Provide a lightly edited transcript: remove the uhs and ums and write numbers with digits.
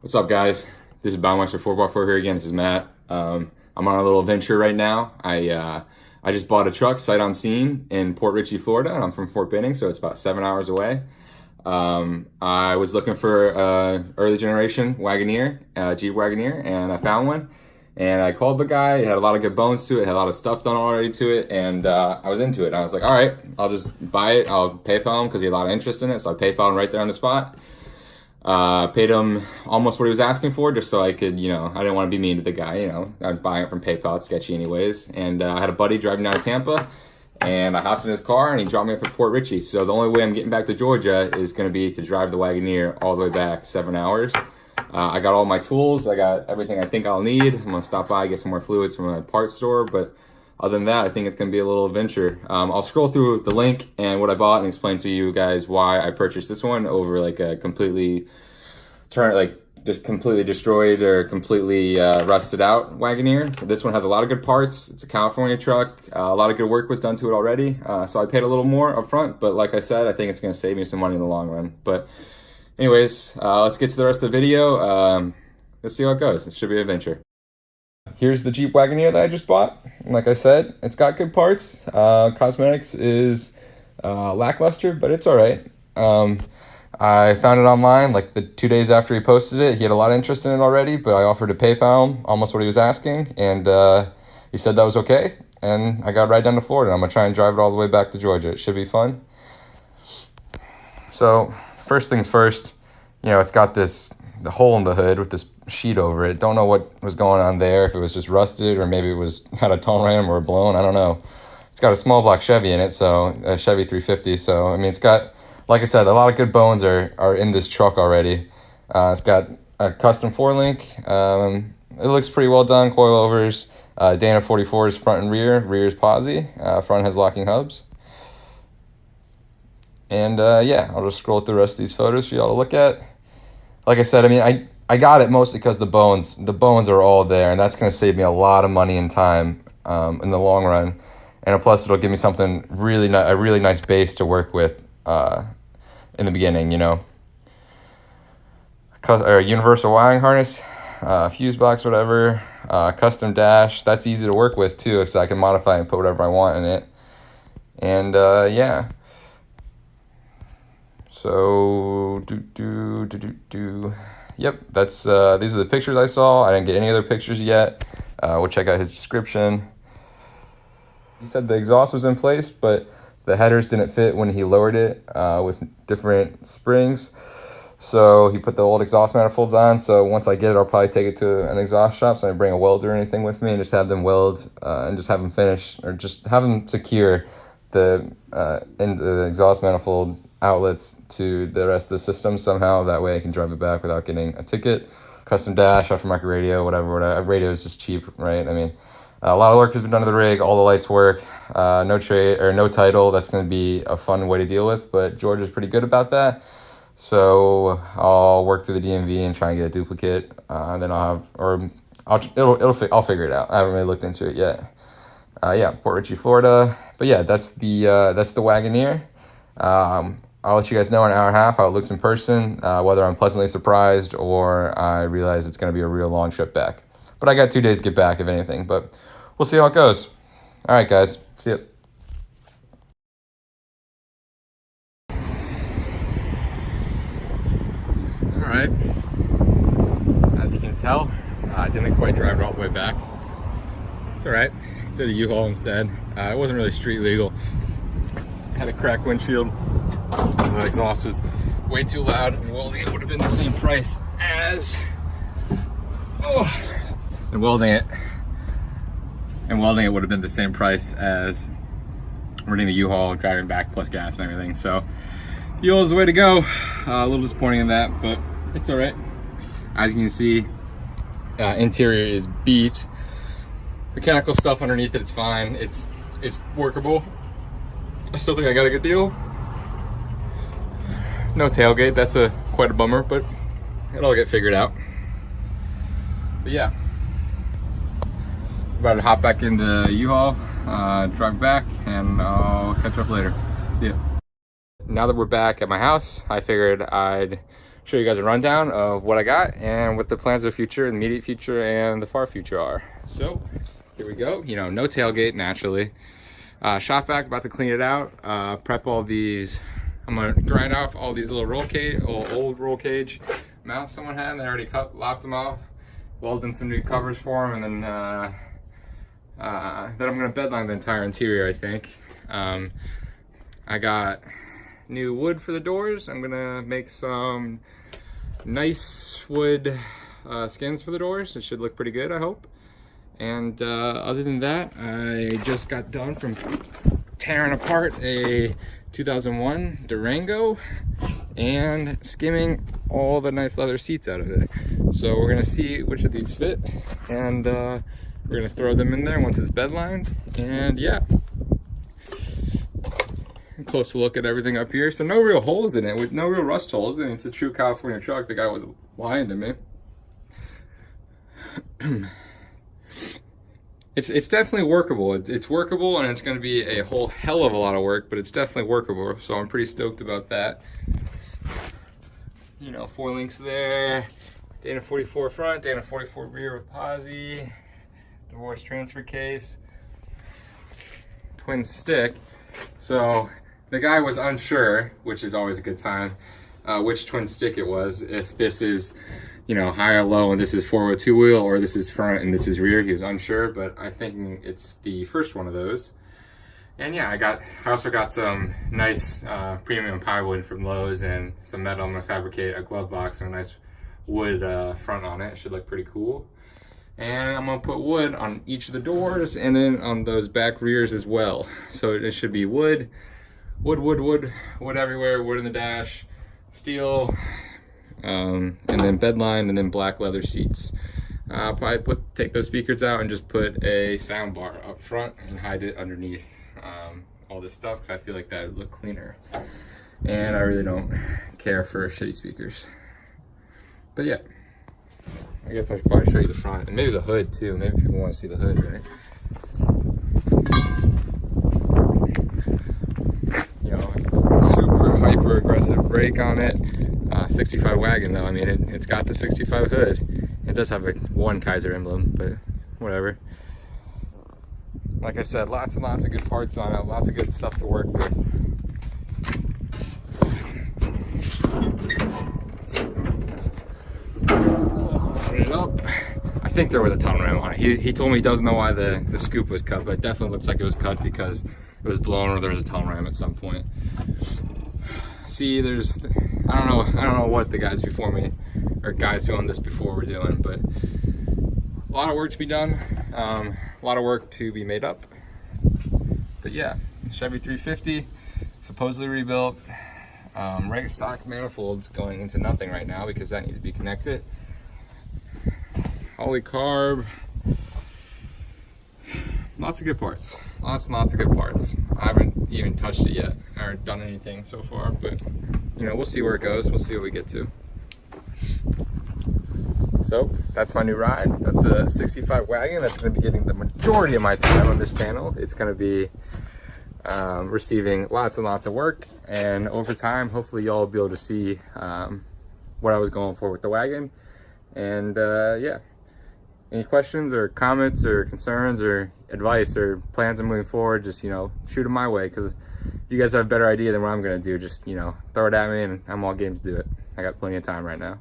What's up, guys? This is Baumeister 4x4 here again. This is Matt. I'm on a little venture right now. I just bought a truck sight unseen in Port Richey, Florida. And I'm from Fort Benning, so it's about 7 hours away. I was looking for a early generation Wagoneer, Jeep Wagoneer, and I found one. And I called the guy. It had a lot of good bones to it. It had a lot of stuff done already to it, and I was into it. I was like, all right, I'll just buy it. I'll PayPal him because he had a lot of interest in it. So I PayPal him right there on the spot. Paid him almost what he was asking for, just so I could, I didn't want to be mean to the guy, I'm buying it from PayPal, it's sketchy anyways. And I had a buddy driving down to Tampa, and I hopped in his car, and he dropped me off at Port Richey. So the only way I'm getting back to Georgia is going to be to drive the Wagoneer all the way back 7 hours. I got all my tools, I got everything I think I'll need. I'm going to stop by, get some more fluids from a parts store, but other than that, I think it's going to be a little adventure. I'll scroll through the link and what I bought and explain to you guys why I purchased this one over like a completely destroyed or completely rusted out Wagoneer. This one has a lot of good parts. It's a California truck. A lot of good work was done to it already. So I paid a little more up front, but like I said, I think it's going to save me some money in the long run. But anyways, let's get to the rest of the video. Let's see how it goes. It should be an adventure. Here's the Jeep Wagoneer that I just bought. Like I said, it's got good parts. Cosmetics is lackluster, but it's all right. I found it online like the 2 days after he posted it. He had a lot of interest in it already, but I offered to PayPal him almost what he was asking, and he said that was okay. And I got right down to Florida. I'm gonna try and drive it all the way back to Georgia. It should be fun. So first things first, it's got the hole in the hood with this sheet over it. Don't know what was going on there, if it was just rusted or maybe it had a tone ram or blown, I don't know. It's got a small block Chevy in it, so a Chevy 350. So I mean, it's got, like I said, a lot of good bones are in this truck already. It's got a custom 4-link. It looks pretty well done. Coilovers, Dana 44s front and rear. Rear is posi. Front has locking hubs. And yeah, I'll just scroll through the rest of these photos for y'all to look at. Like I said, I mean, I got it mostly because the bones are all there, and that's going to save me a lot of money and time in the long run. And plus, it'll give me something a really nice base to work with in the beginning, Or universal wiring harness, fuse box, whatever, custom dash. That's easy to work with too, because I can modify and put whatever I want in it. And yeah. So yep, that's these are the pictures I saw. I didn't get any other pictures yet. We'll check out his description. He said the exhaust was in place, but the headers didn't fit when he lowered it with different springs. So he put the old exhaust manifolds on. So once I get it, I'll probably take it to an exhaust shop. So I bring a welder or anything with me and just have them weld and just have them finish, or just have them secure the exhaust manifold outlets to the rest of the system somehow. That way I can drive it back without getting a ticket. Custom dash, aftermarket radio, whatever. Radio is just cheap, right? I mean, a lot of work has been done to the rig. All the lights work. No trade or no title. That's going to be a fun way to deal with, but Georgia's pretty good about that. So I'll work through the DMV and try and get a duplicate. Then I'll figure it out. I haven't really looked into it yet. Yeah, Port Richey, Florida. But yeah, that's the Wagoneer. I'll let you guys know in an hour and a half how it looks in person, whether I'm pleasantly surprised or I realize it's going to be a real long trip back. But I got 2 days to get back, if anything. But we'll see how it goes. All right, guys. See ya. All right. As you can tell, I didn't quite drive it all the way back. It's all right. Did a U-Haul instead. It wasn't really street legal. Had a cracked windshield. The exhaust was way too loud, and welding it would have been the same price as and welding it would have been the same price as renting the U-Haul, driving back plus gas and everything. So U-Haul is the way to go. A little disappointing in that, but it's all right. As you can see, interior is beat. Mechanical stuff underneath it, it's fine. It's workable. I still think I got a good deal. No tailgate, that's quite a bummer, but it'll get figured out. But yeah, about to hop back into U-Haul, drive back, and I'll catch up later. See ya. Now that we're back at my house, I figured I'd show you guys a rundown of what I got and what the plans of the future, the immediate future, and the far future are. So here we go. You know, no tailgate naturally. Shop vac, about to clean it out. Prep all these. I'm gonna grind off all these little old roll cage mounts someone had. And they already lopped them off. Welded some new covers for them, and then I'm gonna bedline the entire interior. I think. I got new wood for the doors. I'm gonna make some nice wood skins for the doors. It should look pretty good, I hope. And other than that, I just got done from tearing apart a 2001 Durango and skimming all the nice leather seats out of it. So we're gonna see which of these fit, and we're gonna throw them in there once it's bedlined. And yeah, closer look at everything up here. So no real holes in it, with no real rust holes. I mean, it's a true California truck. The guy wasn't lying to me. It's definitely workable. It's workable, and it's going to be a whole hell of a lot of work, but it's definitely workable. So I'm pretty stoked about that. You know, 4 links there. Dana 44 front, Dana 44 rear with posi. Divorce transfer case. Twin stick. So the guy was unsure, which is always a good sign, which twin stick it was. If this is, you know, high or low, and this is 402 wheel, or this is front and this is rear. He was unsure, but I think it's the first one of those. And yeah, I also got some nice premium plywood from Lowe's and some metal. I'm gonna fabricate a glove box and a nice wood front on it. It should look pretty cool. And I'm gonna put wood on each of the doors and then on those back rears as well. So it should be wood everywhere, wood in the dash, steel, and then bedline, and then black leather seats. I'll probably take those speakers out and just put a sound bar up front and hide it underneath all this stuff, because I feel like that would look cleaner. And I really don't care for shitty speakers. But yeah, I guess I should probably show you the front and maybe the hood too. Maybe people want to see the hood, right? You know, super hyper aggressive brake on it. 65 wagon though. I mean, it's got the 65 hood. It does have a 1 Kaiser emblem, but whatever. Like I said, lots and lots of good parts on it. Lots of good stuff to work with. It up. I think there was a tunnel ram on it. He told me he doesn't know why the scoop was cut, but it definitely looks like it was cut because it was blown or there was a tunnel ram at some point. See, I don't know what the guys before me, or guys who owned this before, were doing, but a lot of work to be done, a lot of work to be made up. But yeah, Chevy 350, supposedly rebuilt, regular stock manifolds going into nothing right now because that needs to be connected. Holy carb, lots of good parts, lots and lots of good parts. I haven't even touched it yet or done anything so far, but you know, we'll see where it goes. We'll see what we get to. So that's my new ride. That's the 65 wagon. That's going to be getting the majority of my time on this channel. It's going to be receiving lots and lots of work, and over time, hopefully y'all will be able to see what I was going for with the wagon. And yeah, any questions or comments or concerns or advice or plans on moving forward, just, you know, shoot them my way, because if you guys have a better idea than what I'm going to do, just, you know, throw it at me and I'm all game to do it. I got plenty of time right now.